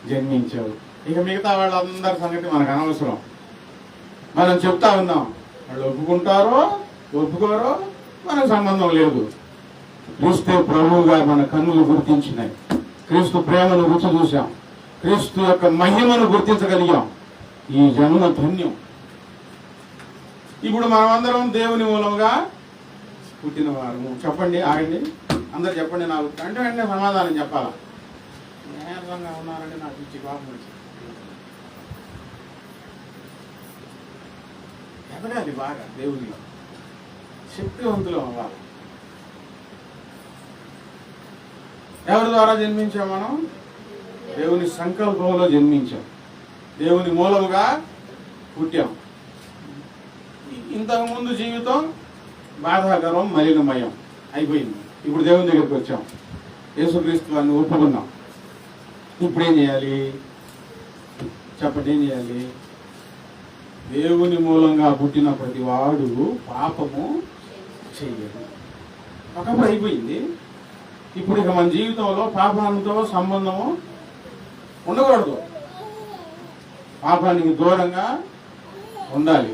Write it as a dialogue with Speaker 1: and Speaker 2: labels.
Speaker 1: జన్మించావు. ఇక మిగతా వాళ్ళందరి సంగతి మనకు అనవసరం. మనం చెప్తా ఉన్నాం, వాళ్ళు ఒప్పుకుంటారో ఒప్పుకోరో మనకు సంబంధం లేదు. క్రీస్తు ప్రభువుగా మన కన్నులు గుర్తించినాయి. క్రీస్తు ప్రేమను రుచి చూసాం. క్రీస్తు యొక్క మహిమను గుర్తించగలిగాం. ఈ జన్మ ధన్యం. ఇప్పుడు మనమందరం దేవుని మూలంగా పుట్టిన వారు. చెప్పండి, ఆగండి, అందరు చెప్పండి. నాకు అంటే వెంటనే సమాధానం చెప్పాలా? నేరంగా ఉన్నారంటే నాకు ఇచ్చి కోపం వచ్చింది. ఎదగాలి బాగా, దేవునిలో శక్తివంతులు అవ్వాలి. ఎవరి ద్వారా జన్మించాం? మనం దేవుని సంకల్పంలో జన్మించాం. దేవుని మూలముగా పుట్టాం. ఇంతకుముందు జీవితం బాధాకరం, మలినమయం అయిపోయింది. ఇప్పుడు దేవుని దగ్గరికి వచ్చాం. యేసుక్రీస్తు వారిని ఒప్పుకున్నాం. ఇప్పుడు ఏం చేయాలి? చెప్పండి, ఏం చేయాలి? దేవుని మూలంగా పుట్టిన ప్రతి వాడు పాపము చెయ్యడు. ఒకప్పుడు అయిపోయింది. ఇప్పుడు ఇక మన జీవితంలో పాపాలతో సంబంధము ఉండకూడదు. పాపానికి దూరంగా ఉండాలి.